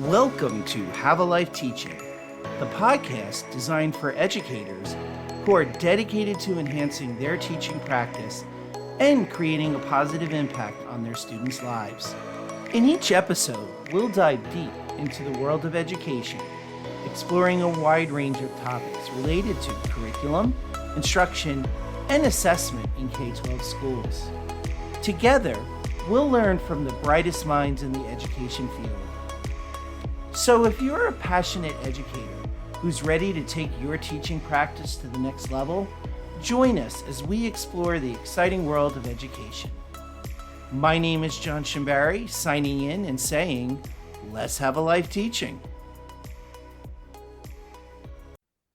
Welcome to Have a Life Teaching, the podcast designed for educators who are dedicated to enhancing their teaching practice and creating a positive impact on their students' lives. In each episode, we'll dive deep into the world of education, exploring a wide range of topics related to curriculum, instruction, and assessment in K-12 schools. Together, we'll learn from the brightest minds in the education field. So if you're a passionate educator who's ready to take your teaching practice to the next level, join us as we explore the exciting world of education. My name is John Shimbari, signing in and saying, let's have a life teaching.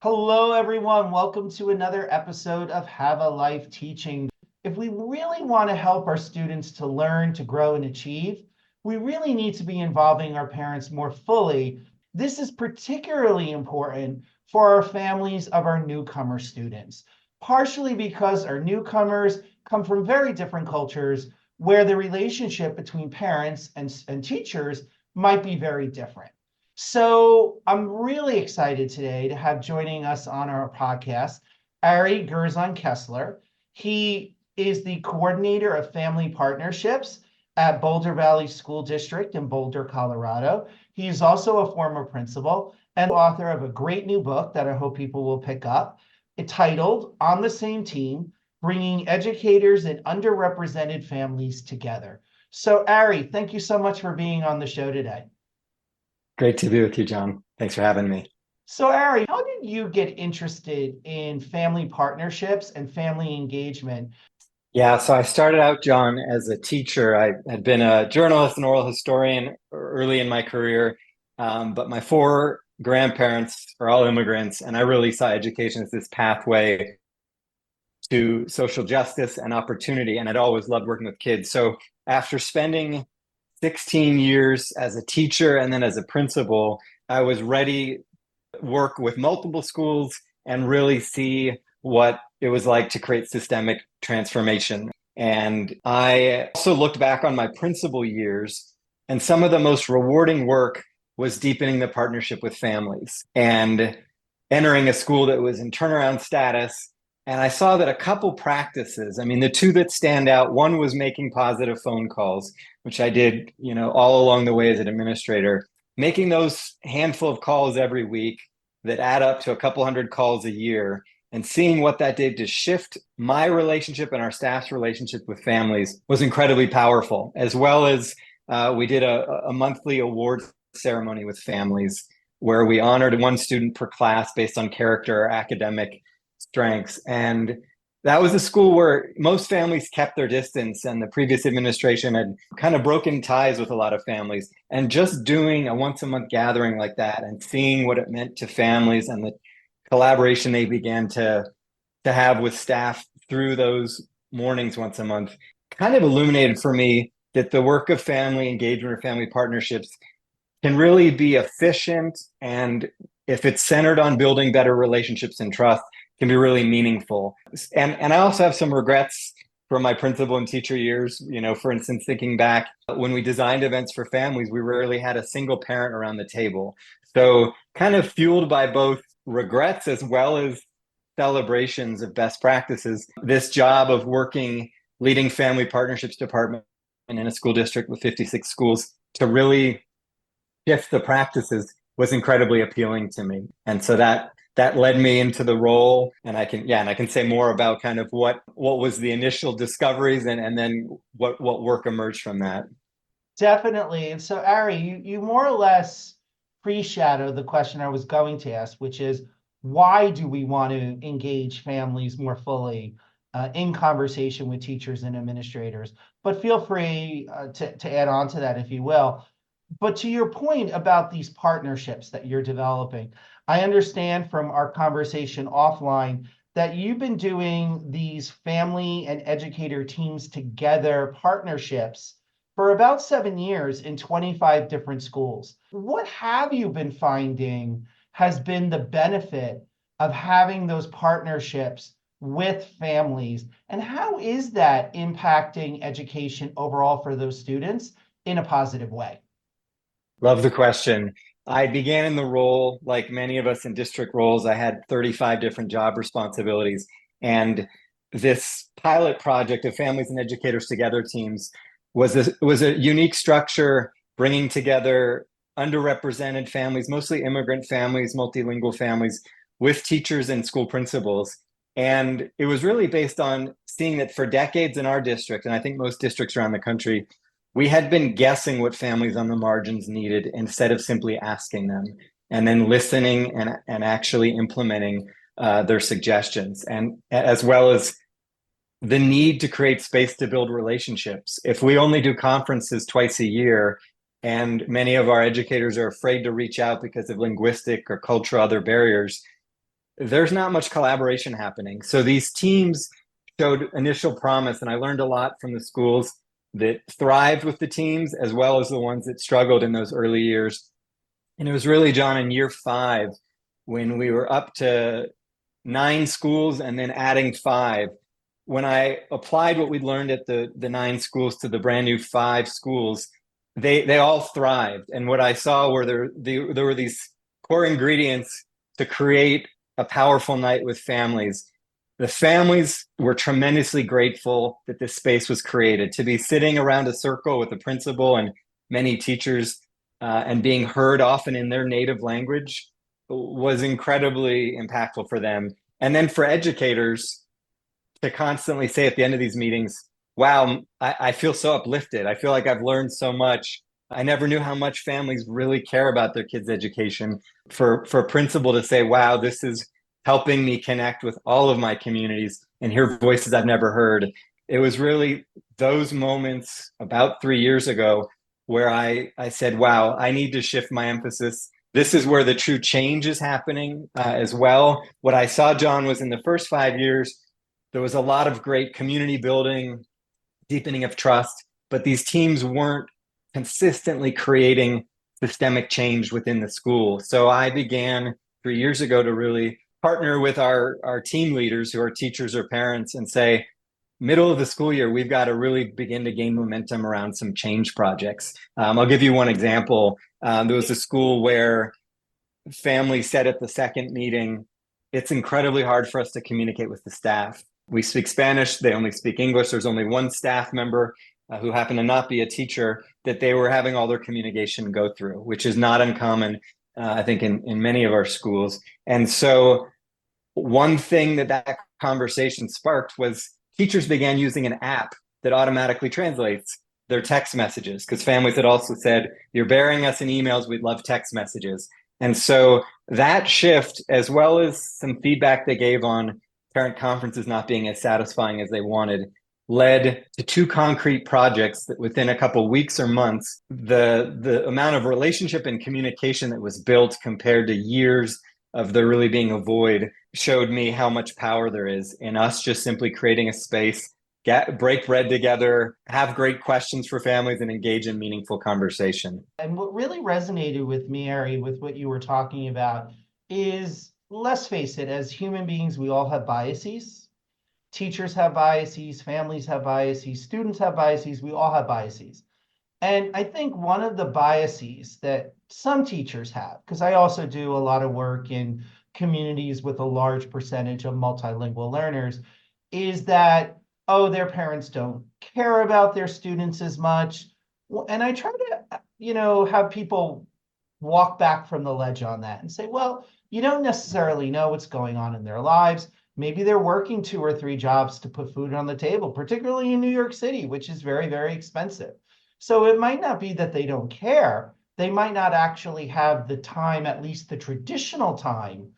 Hello, everyone. Welcome to another episode of Have a Life Teaching. If we really want to help our students to learn, to grow, and achieve, we really need to be involving our parents more fully. This is particularly important for our families of our newcomer students, partially because our newcomers come from very different cultures where the relationship between parents and teachers might be very different. So I'm really excited today to have joining us on our podcast, Ari Gerzon-Kessler. He is the coordinator of family partnerships at Boulder Valley School District in Boulder, Colorado. He is also a former principal and author of a great new book that I hope people will pick up, titled On the Same Team, Bringing Educators and Underrepresented Families Together. So Ari, thank you so much for being on the show today. Great to be with you, John. Thanks for having me. So Ari, how did you get interested in family partnerships and family engagement? Yeah, so I started out, John, as a teacher. I had been a journalist and oral historian early in my career, but my four grandparents are all immigrants, and I really saw education as this pathway to social justice and opportunity, and I'd always loved working with kids. So after spending 16 years as a teacher and then as a principal, I was ready to work with multiple schools and really see what it was like to create systemic transformation. And I also looked back on my principal years, and some of the most rewarding work was deepening the partnership with families and entering a school that was in turnaround status. And I saw that a couple practices, the two that stand out, one was making positive phone calls, which I did, all along the way as an administrator, making those handful of calls every week that add up to a couple hundred calls a year, and seeing what that did to shift my relationship and our staff's relationship with families was incredibly powerful, as well as we did a monthly award ceremony with families where we honored one student per class based on character or academic strengths. And that was a school where most families kept their distance, and the previous administration had kind of broken ties with a lot of families. And just doing a once-a-month gathering like that and seeing what it meant to families and the collaboration they began to have with staff through those mornings once a month kind of illuminated for me that the work of family engagement or family partnerships can really be efficient, and if it's centered on building better relationships and trust, can be really meaningful. And I also have some regrets from my principal and teacher years. For instance, thinking back when we designed events for families, we rarely had a single parent around the table. So kind of fueled by both regrets as well as celebrations of best practices, this job of leading family partnerships department in a school district with 56 schools to really shift the practices was incredibly appealing to me. And so that led me into the role. And I can say more about kind of what was the initial discoveries and then what work emerged from that. Definitely. And so Ari, you more or less pre-shadow the question I was going to ask, which is, why do we want to engage families more fully in conversation with teachers and administrators? But feel free to add on to that if you will. But to your point about these partnerships that you're developing, I understand from our conversation offline that you've been doing these family and educator teams together partnerships for about 7 years in 25 different schools. What have you been finding has been the benefit of having those partnerships with families, and how is that impacting education overall for those students in a positive way? Love the question. I began in the role, like many of us in district roles, I had 35 different job responsibilities. And this pilot project of Families and Educators Together teams was a unique structure bringing together underrepresented families, mostly immigrant families, multilingual families, with teachers and school principals. And it was really based on seeing that for decades in our district, and I think most districts around the country, we had been guessing what families on the margins needed instead of simply asking them and then listening and actually implementing their suggestions, and as well as the need to create space to build relationships. If we only do conferences twice a year and many of our educators are afraid to reach out because of linguistic or cultural other barriers, there's not much collaboration happening. So these teams showed initial promise, and I learned a lot from the schools that thrived with the teams as well as the ones that struggled in those early years. And it was really, John, in year 5 when we were up to 9 schools and then adding 5. When I applied what we'd learned at the 9 schools to the brand new 5 schools, they all thrived. And what I saw were there were these core ingredients to create a powerful night with families. The families were tremendously grateful that this space was created, to be sitting around a circle with the principal and many teachers and being heard often in their native language was incredibly impactful for them. And then for educators to constantly say at the end of these meetings, wow, I feel so uplifted. I feel like I've learned so much. I never knew how much families really care about their kids' education. For a principal to say, wow, this is helping me connect with all of my communities and hear voices I've never heard. It was really those moments about 3 years ago where I said, wow, I need to shift my emphasis. This is where the true change is happening as well. What I saw, John, was in the first 5 years, there was a lot of great community building, deepening of trust, but these teams weren't consistently creating systemic change within the school. So I began 3 years ago to really partner with our team leaders who are teachers or parents and say, middle of the school year, we've got to really begin to gain momentum around some change projects. I'll give you one example. There was a school where family said at the second meeting, it's incredibly hard for us to communicate with the staff. We speak Spanish, they only speak English. There's only one staff member who happened to not be a teacher that they were having all their communication go through, which is not uncommon, I think, in many of our schools. And so one thing that conversation sparked was teachers began using an app that automatically translates their text messages, because families had also said, you're burying us in emails, we'd love text messages. And so that shift, as well as some feedback they gave on parent conferences not being as satisfying as they wanted, led to 2 concrete projects that within a couple of weeks or months, the amount of relationship and communication that was built compared to years of there really being a void showed me how much power there is in us just simply creating a space, break bread together, have great questions for families, and engage in meaningful conversation. And what really resonated with me, Ari, with what you were talking about is, let's face it, as human beings, we all have biases. Teachers have biases, families have biases, students have biases, we all have biases. And I think one of the biases that some teachers have, because I also do a lot of work in communities with a large percentage of multilingual learners, is that, oh, their parents don't care about their students as much. And I try to, have people walk back from the ledge on that and say, well, you don't necessarily know what's going on in their lives. Maybe they're working 2 or 3 jobs to put food on the table, particularly in New York City, which is very, very expensive. So it might not be that they don't care. They might not actually have the time, at least the traditional time,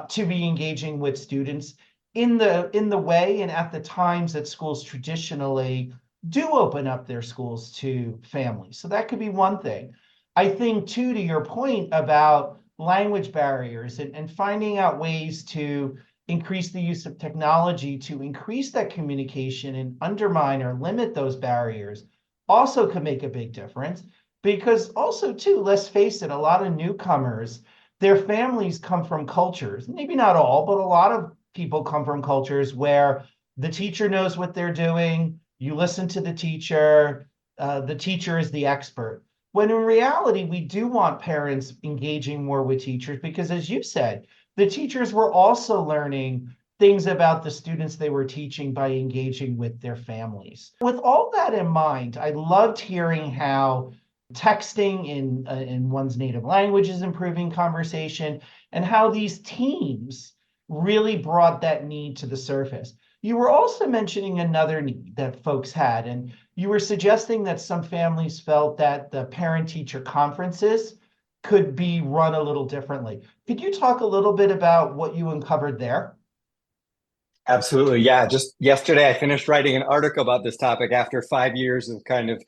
to be engaging with students in the way and at the times that schools traditionally do open up their schools to families. So that could be one thing. I think, too, to your point about language barriers and finding out ways to increase the use of technology to increase that communication and undermine or limit those barriers also could make a big difference. Because also, too, let's face it, a lot of newcomers, their families come from cultures, maybe not all, but a lot of people come from cultures where the teacher knows what they're doing, you listen to the teacher is the expert. When in reality, we do want parents engaging more with teachers because, as you said, the teachers were also learning things about the students they were teaching by engaging with their families. With all that in mind, I loved hearing how texting in one's native language is improving conversation and how these teams really brought that need to the surface. You were also mentioning another need that folks had, and you were suggesting that some families felt that the parent-teacher conferences could be run a little differently. Could you talk a little bit about what you uncovered there? Absolutely. Yeah. Just yesterday, I finished writing an article about this topic after 5 years of kind of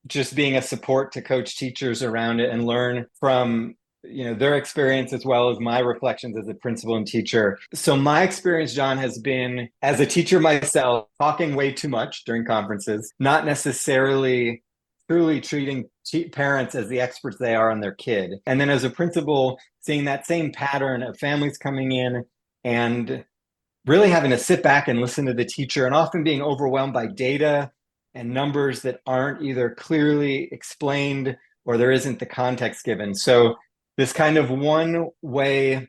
just being a support to coach teachers around it and learn from their experience as well as my reflections as a principal and teacher. So my experience, John, has been as a teacher myself, talking way too much during conferences, not necessarily truly treating parents as the experts they are on their kid. And then as a principal, seeing that same pattern of families coming in and really having to sit back and listen to the teacher and often being overwhelmed by data and numbers that aren't either clearly explained or there isn't the context given. So this kind of one way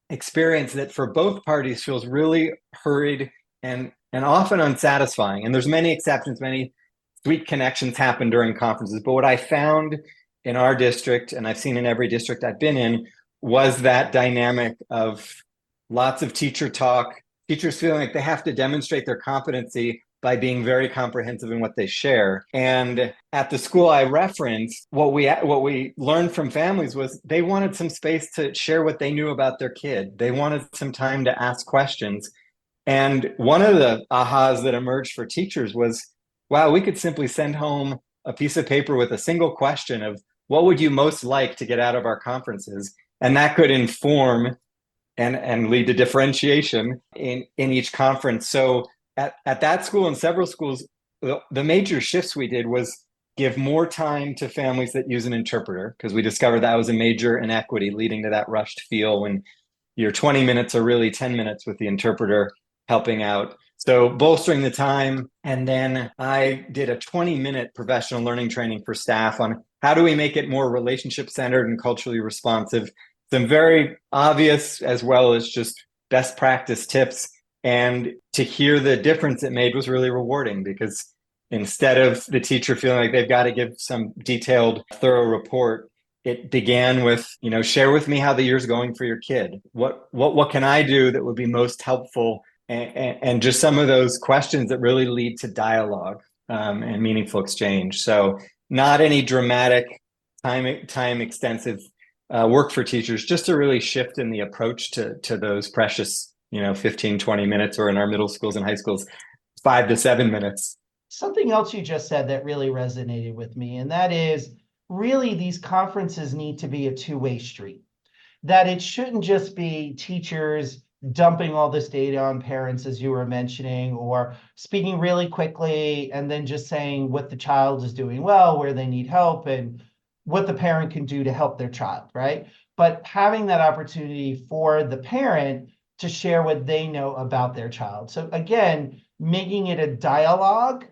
experience that for both parties feels really hurried and often unsatisfying. And there's many exceptions, many sweet connections happen during conferences. But what I found in our district, and I've seen in every district I've been in, was that dynamic of lots of teacher talk, teachers feeling like they have to demonstrate their competency by being very comprehensive in what they share. And at the school I referenced, what we learned from families was they wanted some space to share what they knew about their kid. They wanted some time to ask questions. And one of the ahas that emerged for teachers was, wow, we could simply send home a piece of paper with a single question of what would you most like to get out of our conferences? And that could inform and lead to differentiation in each conference. So at that school and several schools, the major shifts we did was give more time to families that use an interpreter, because we discovered that was a major inequity leading to that rushed feel when your 20 minutes are really 10 minutes with the interpreter helping out. So bolstering the time. And then I did a 20-minute professional learning training for staff on how do we make it more relationship-centered and culturally responsive. Some very obvious as well as just best practice tips. And to hear the difference it made was really rewarding, because instead of the teacher feeling like they've got to give some detailed, thorough report, it began with, share with me how the year's going for your kid. What can I do that would be most helpful? And just some of those questions that really lead to dialogue and meaningful exchange. So not any dramatic, time extensive work for teachers, just to really shift in the approach to those precious 15, 20 minutes, or in our middle schools and high schools, 5 to 7 minutes. Something else you just said that really resonated with me, and that is really these conferences need to be a two-way street. That it shouldn't just be teachers dumping all this data on parents, as you were mentioning, or speaking really quickly and then just saying what the child is doing well, where they need help, and what the parent can do to help their child, right? But having that opportunity for the parent to share what they know about their child. So again, making it a dialogue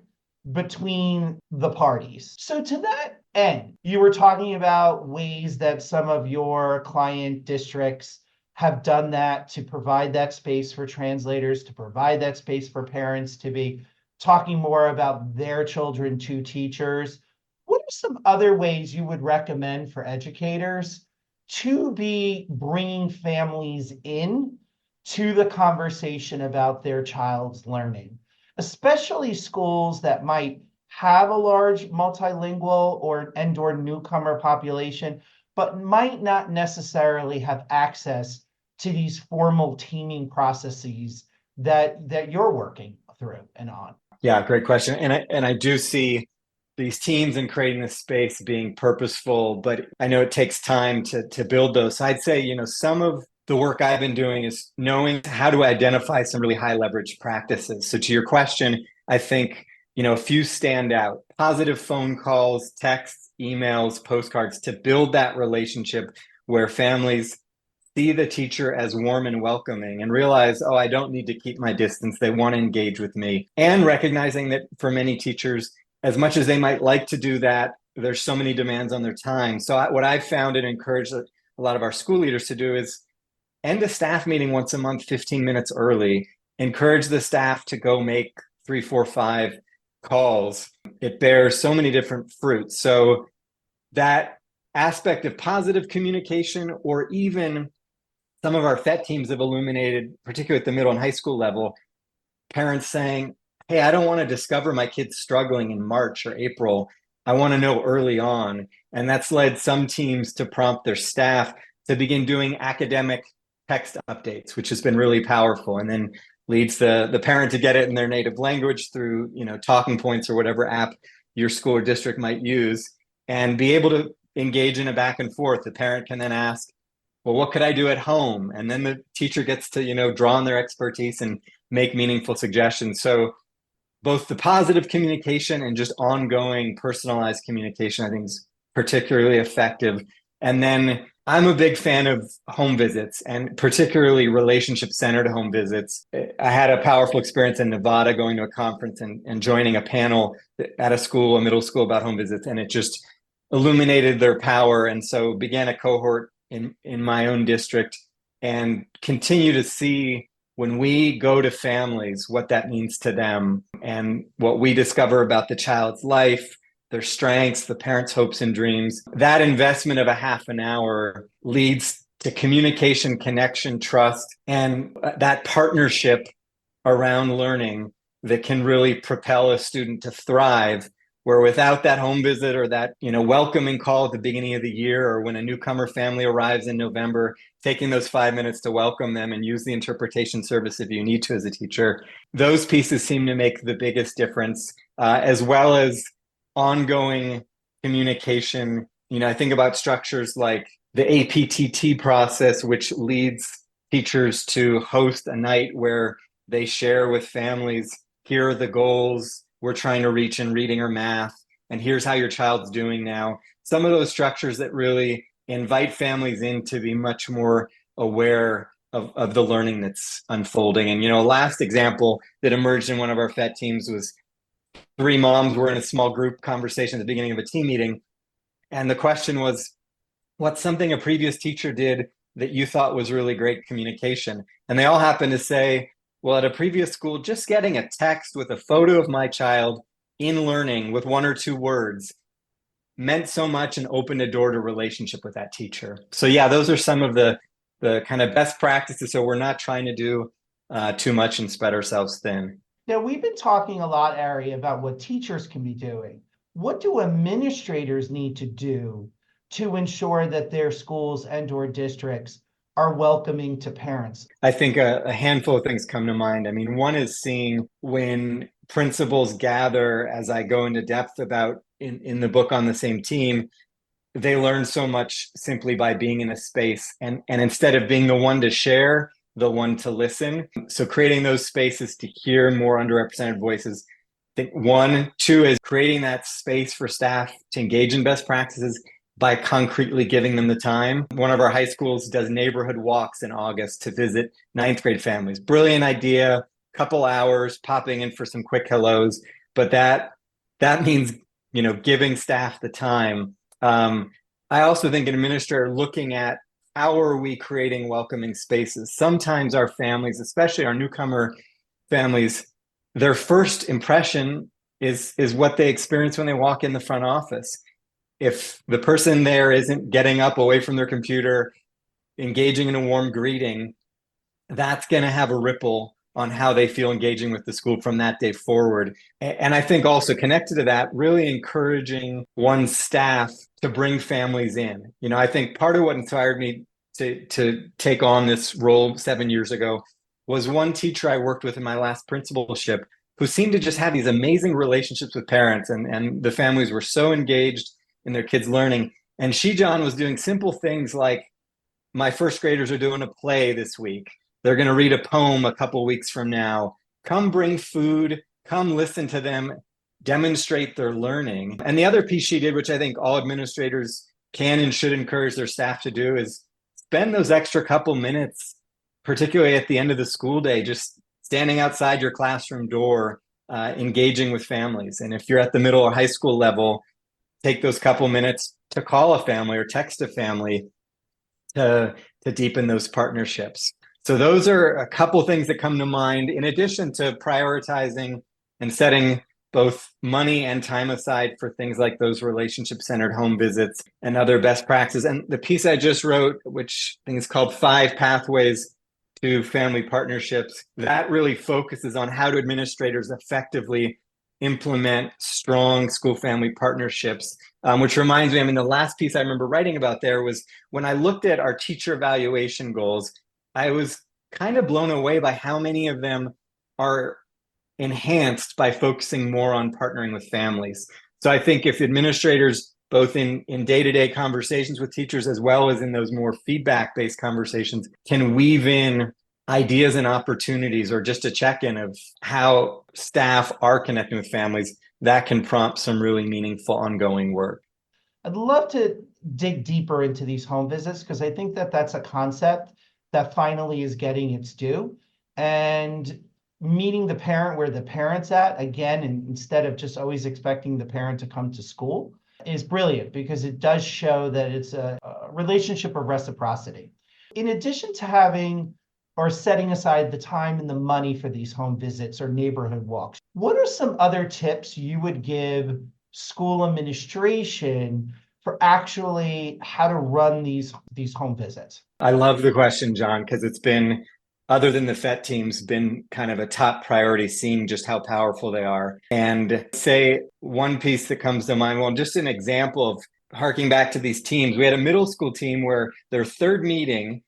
between the parties. So to that end, you were talking about ways that some of your client districts have done that to provide that space for translators, to provide that space for parents to be talking more about their children to teachers. What are some other ways you would recommend for educators to be bringing families in to the conversation about their child's learning, especially schools that might have a large multilingual or newcomer population, but might not necessarily have access to these formal teaming processes that you're working through and on? Yeah, great question. And I do see these teams and creating this space being purposeful, but I know it takes time to build those. So I'd say, some of the work I've been doing is knowing how to identify some really high leverage practices. So to your question, I think, a few stand out: positive phone calls, texts, emails, postcards, to build that relationship where families see the teacher as warm and welcoming and realize, oh, I don't need to keep my distance. They want to engage with me. And recognizing that for many teachers, as much as they might like to do that, there's so many demands on their time. So what I've found and encouraged a lot of our school leaders to do is end a staff meeting once a month, 15 minutes early, encourage the staff to go make 3, 4, 5 calls. It bears so many different fruits. So that aspect of positive communication, or even some of our FET teams have illuminated, particularly at the middle and high school level, parents saying, hey, I don't want to discover my kid's struggling in March or April. I want to know early on. And that's led some teams to prompt their staff to begin doing academic text updates, which has been really powerful, and then leads the parent to get it in their native language through, talking points or whatever app your school or district might use, and be able to engage in a back and forth. The parent can then ask, well, what could I do at home? And then the teacher gets to, draw on their expertise and make meaningful suggestions. So both the positive communication and just ongoing personalized communication, I think, is particularly effective. And then I'm a big fan of home visits, and particularly relationship-centered home visits. I had a powerful experience in Nevada going to a conference and joining a panel at a middle school, about home visits, and it just illuminated their power. And so began a cohort in my own district, and continue to see, when we go to families, what that means to them and what we discover about the child's life, their strengths, the parents' hopes and dreams. That investment of a half an hour leads to communication, connection, trust, and that partnership around learning that can really propel a student to thrive, where without that home visit or that, welcoming call at the beginning of the year, or when a newcomer family arrives in November, taking those 5 minutes to welcome them and use the interpretation service if you need to as a teacher, those pieces seem to make the biggest difference, as well as ongoing communication. I think about structures like the APTT process, which leads teachers to host a night where they share with families, here are the goals we're trying to reach in reading or math, and here's how your child's doing now. Some of those structures that really invite families in to be much more aware of the learning that's unfolding. And, a last example that emerged in one of our FET teams was 3 moms were in a small group conversation at the beginning of a team meeting. And the question was, what's something a previous teacher did that you thought was really great communication? And they all happened to say, well, at a previous school, just getting a text with a photo of my child in learning with 1 or 2 words meant so much and opened a door to relationship with that teacher. So yeah, those are some of the kind of best practices. So we're not trying to do too much and spread ourselves thin. Now, we've been talking a lot, Ari, about what teachers can be doing. What do administrators need to do to ensure that their schools and/or districts are welcoming to parents? I think a handful of things come to mind. I mean, one is seeing when principals gather, as I go into depth about in the book On the Same Team, they learn so much simply by being in a space, and instead of being the one to share, the one to listen. So creating those spaces to hear more underrepresented voices. I think 1, 2 is creating that space for staff to engage in best practices by concretely giving them the time. One of our high schools does neighborhood walks in August to visit 9th grade families. Brilliant idea, couple hours, popping in for some quick hellos. But that means, giving staff the time. I also think an administrator looking at, how are we creating welcoming spaces? Sometimes our families, especially our newcomer families, their first impression is what they experience when they walk in the front office. If the person there isn't getting up away from their computer, engaging in a warm greeting, that's going to have a ripple on how they feel engaging with the school from that day forward. And I think also connected to that, really encouraging one's staff to bring families in. I think part of what inspired me to take on this role 7 years ago was one teacher I worked with in my last principalship who seemed to just have these amazing relationships with parents, and the families were so engaged in their kids' learning. And she, John, was doing simple things like, my first graders are doing a play this week. They're going to read a poem a couple weeks from now. Come bring food, come listen to them, demonstrate their learning. And the other piece she did, which I think all administrators can and should encourage their staff to do, is spend those extra couple minutes, particularly at the end of the school day, just standing outside your classroom door, engaging with families. And if you're at the middle or high school level, take those couple minutes to call a family or text a family to deepen those partnerships. So those are a couple things that come to mind, in addition to prioritizing and setting both money and time aside for things like those relationship-centered home visits and other best practices. And the piece I just wrote, which I think is called 5 Pathways to Family Partnerships, that really focuses on how do administrators effectively implement strong school-family partnerships, which reminds me, I mean, the last piece I remember writing about there was when I looked at our teacher evaluation goals, I was kind of blown away by how many of them are enhanced by focusing more on partnering with families. So I think if administrators, both in day-to-day conversations with teachers as well as in those more feedback-based conversations, can weave in ideas and opportunities or just a check-in of how staff are connecting with families, that can prompt some really meaningful ongoing work. I'd love to dig deeper into these home visits because I think that that's a concept that finally is getting its due. And meeting the parent where the parent's at, again, and instead of just always expecting the parent to come to school, is brilliant because it does show that it's a relationship of reciprocity. In addition to having or setting aside the time and the money for these home visits or neighborhood walks, what are some other tips you would give school administration for actually how to run these home visits? I love the question, John, because it's been, other than the FET teams, been kind of a top priority, seeing just how powerful they are. And say one piece that comes to mind, well, just an example of harking back to these teams, we had a middle school team where their third meeting,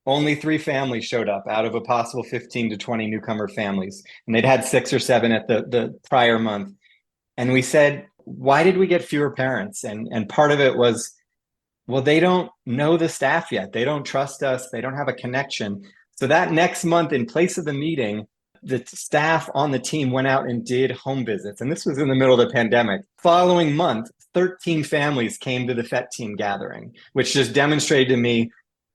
only 3 families showed up out of a possible 15 to 20 newcomer families. And they'd had 6 or 7 at the prior month. And we said, why did we get fewer parents? And part of it was, well, they don't know the staff yet. They don't trust us. They don't have a connection. So that next month, in place of the meeting, the staff on the team went out and did home visits. And this was in the middle of the pandemic. Following month, 13 families came to the FET team gathering, which just demonstrated to me,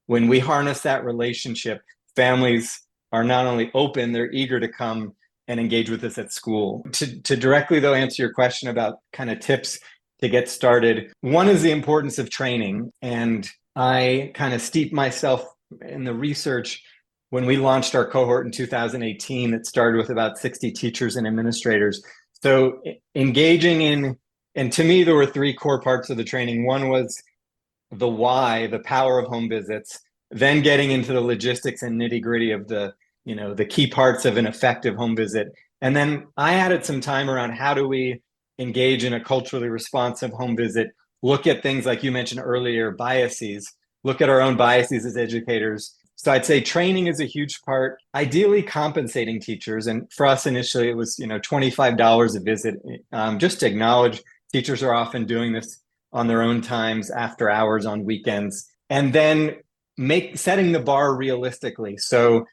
when we harness that relationship, families are not only open, they're eager to come and engage with us at school. To directly, though, answer your question about kind of tips to get started, one is the importance of training. And I kind of steeped myself in the research when we launched our cohort in 2018 that started with about 60 teachers and administrators. So engaging in, and to me, there were 3 core parts of the training. One was the why, the power of home visits, then getting into the logistics and nitty gritty of the key parts of an effective home visit. And then I added some time around how do we engage in a culturally responsive home visit, look at things like you mentioned earlier, biases, look at our own biases as educators. So I'd say training is a huge part, ideally compensating teachers. And for us initially, it was $25 a visit, just to acknowledge teachers are often doing this on their own times, after hours, on weekends, and then setting the bar realistically. So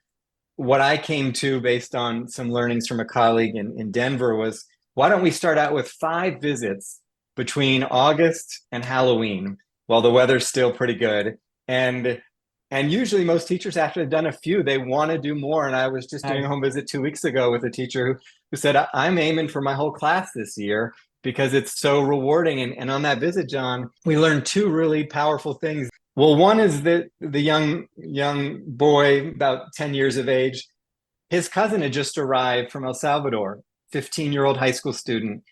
what I came to based on some learnings from a colleague in Denver was, why don't we start out with 5 visits between August and Halloween while the weather's still pretty good? And usually most teachers, after they've done a few, they want to do more. And I was just doing a home visit 2 weeks ago with a teacher who said, I'm aiming for my whole class this year because it's so rewarding. And on that visit, John, we learned 2 really powerful things. Well, one is that the young boy, about 10 years of age, his cousin had just arrived from El Salvador, 15-year-old high school student.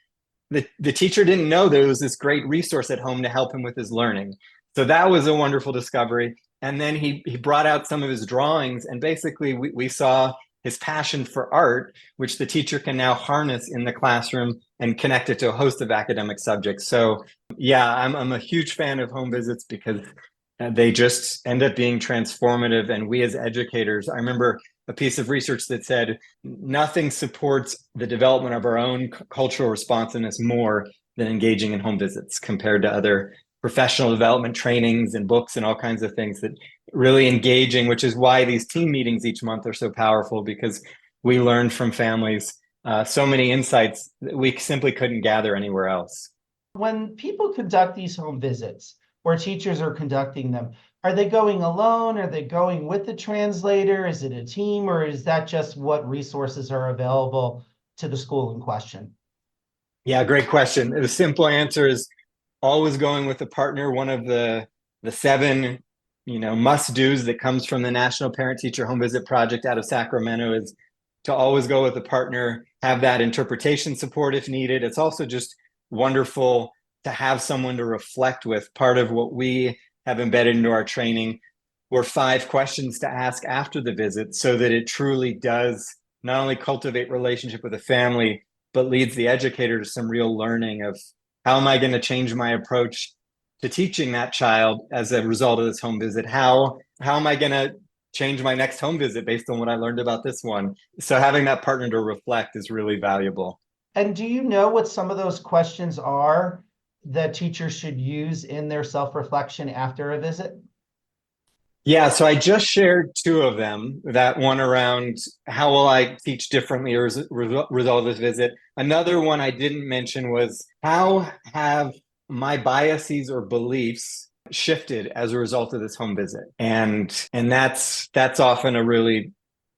The teacher didn't know there was this great resource at home to help him with his learning. So that was a wonderful discovery. And then he brought out some of his drawings, and basically we saw his passion for art, which the teacher can now harness in the classroom and connect it to a host of academic subjects. So yeah, I'm a huge fan of home visits because they just end up being transformative. And we as educators, I remember a piece of research that said nothing supports the development of our own cultural responsiveness more than engaging in home visits compared to other professional development trainings and books and all kinds of things. That really engaging, which is why these team meetings each month are so powerful, because we learn from families so many insights that we simply couldn't gather anywhere else. When people conduct these home visits, or teachers are conducting them, are they going alone? Are they going with the translator? Is it a team, or is that just what resources are available to the school in question? Yeah, great question. The simple answer is always going with a partner. One of the seven, must-dos that comes from the National Parent-Teacher Home Visit Project out of Sacramento is to always go with a partner, have that interpretation support if needed. It's also just wonderful to have someone to reflect with. Part of what we have embedded into our training were 5 questions to ask after the visit so that it truly does not only cultivate relationship with the family, but leads the educator to some real learning of how am I going to change my approach to teaching that child as a result of this home visit? How am I going to change my next home visit based on what I learned about this one? So having that partner to reflect is really valuable. And do you know what some of those questions are that teachers should use in their self-reflection after a visit? Yeah, so I just shared 2 of them. That one around how will I teach differently as a result of this visit. Another one I didn't mention was how have my biases or beliefs shifted as a result of this home visit? And that's often a really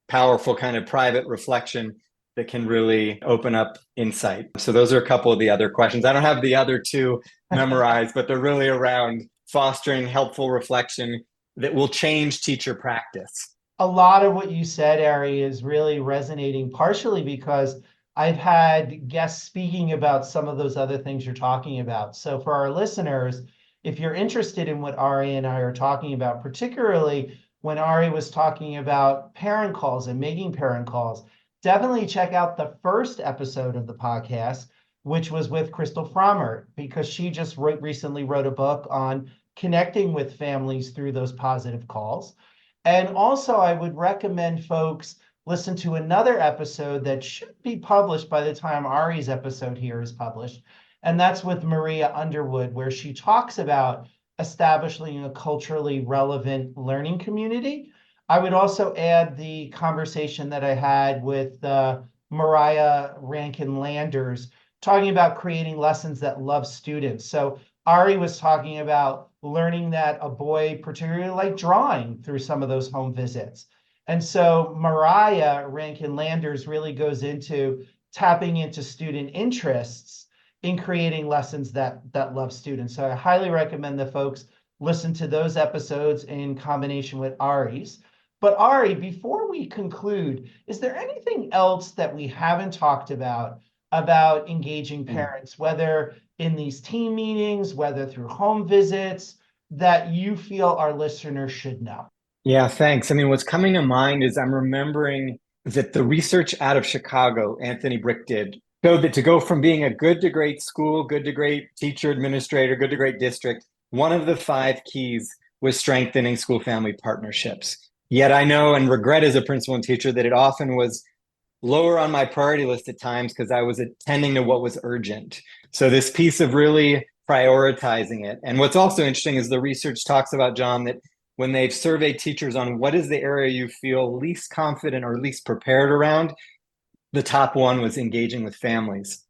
powerful kind of private reflection that can really open up insight. So those are a couple of the other questions. I don't have the other 2 memorized, but they're really around fostering helpful reflection that will change teacher practice. A lot of what you said, Ari, is really resonating partially because I've had guests speaking about some of those other things you're talking about. So for our listeners, if you're interested in what Ari and I are talking about, particularly when Ari was talking about parent calls and making parent calls, definitely check out the first episode of the podcast, which was with Crystal Frommer, because she just recently wrote a book on connecting with families through those positive calls. And also, I would recommend folks listen to another episode that should be published by the time Ari's episode here is published. And that's with Maria Underwood, where she talks about establishing a culturally relevant learning community. I would also add the conversation that I had with Mariah Rankin Landers, talking about creating lessons that love students. So Ari was talking about learning that a boy particularly liked drawing through some of those home visits. And so Mariah Rankin Landers really goes into tapping into student interests in creating lessons that love students. So I highly recommend that folks listen to those episodes in combination with Ari's. But Ari, before we conclude, is there anything else that we haven't talked about engaging parents, whether in these team meetings, whether through home visits, that you feel our listeners should know? Yeah, thanks. I mean, what's coming to mind is I'm remembering that the research out of Chicago, Anthony Brick did, showed that to go from being a good to great school, good to great teacher, administrator, good to great district, one of the 5 keys was strengthening school family partnerships. Yet I know and regret as a principal and teacher that it often was lower on my priority list at times because I was attending to what was urgent. So this piece of really prioritizing it. And what's also interesting is the research talks about, John, that when they've surveyed teachers on what is the area you feel least confident or least prepared around, the top one was engaging with families.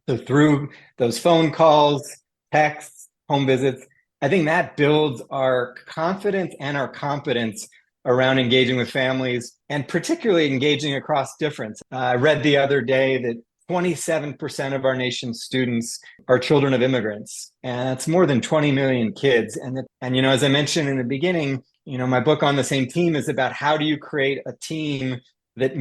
So through those phone calls, texts, home visits, I think that builds our confidence and our competence around engaging with families and particularly engaging across difference. I read the other day that 27% of our nation's students are children of immigrants, and that's more than 20 million kids. And as I mentioned in the beginning, my book On the Same Team is about how do you create a team that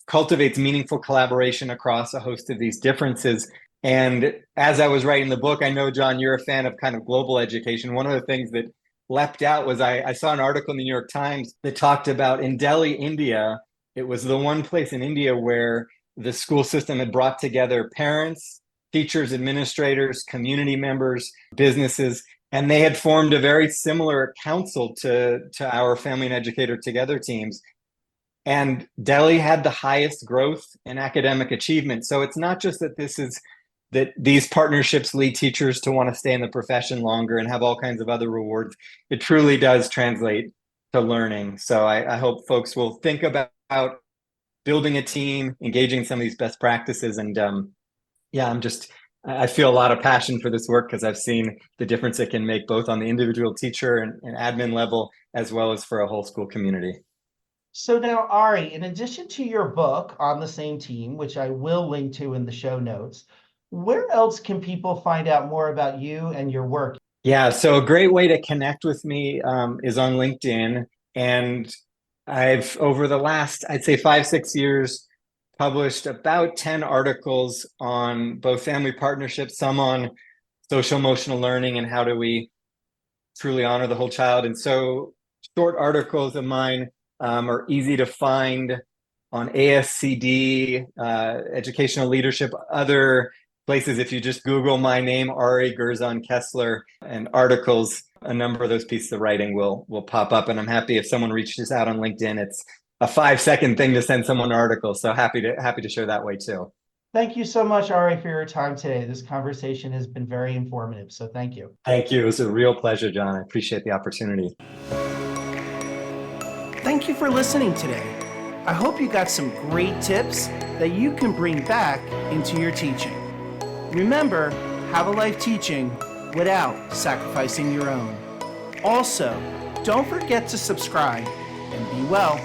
cultivates meaningful collaboration across a host of these differences. And as I was writing the book, I know, John, you're a fan of kind of global education. One of the things that leapt out was I saw an article in the New York Times that talked about in Delhi, India. It was the one place in India where the school system had brought together parents, teachers, administrators, community members, businesses, and they had formed a very similar council to our Family and Educator Together teams. And Delhi had the highest growth in academic achievement. So it's not just that these partnerships lead teachers to want to stay in the profession longer and have all kinds of other rewards. It truly does translate to learning. So I hope folks will think about building a team, engaging some of these best practices. And I feel a lot of passion for this work because I've seen the difference it can make both on the individual teacher and admin level, as well as for a whole school community. So now, Ari, in addition to your book On the Same Team, which I will link to in the show notes, Where else can people find out more about you and your work? Yeah, so a great way to connect with me is on LinkedIn. And I've, over the last, I'd say 5, 6 years, published about 10 articles on both family partnerships, some on social emotional learning and how do we truly honor the whole child. And so short articles of mine are easy to find on ASCD, educational leadership, other places. If you just Google my name, Ari Gerzon-Kessler, and articles, a number of those pieces of writing will pop up. And I'm happy if someone reaches out on LinkedIn. It's a 5-second thing to send someone an article. So happy to share that way too. Thank you so much, Ari, for your time today. This conversation has been very informative, so thank you. Thank you. It was a real pleasure, John. I appreciate the opportunity. Thank you for listening today. I hope you got some great tips that you can bring back into your teaching. Remember, have a life teaching without sacrificing your own. Also, don't forget to subscribe and be well.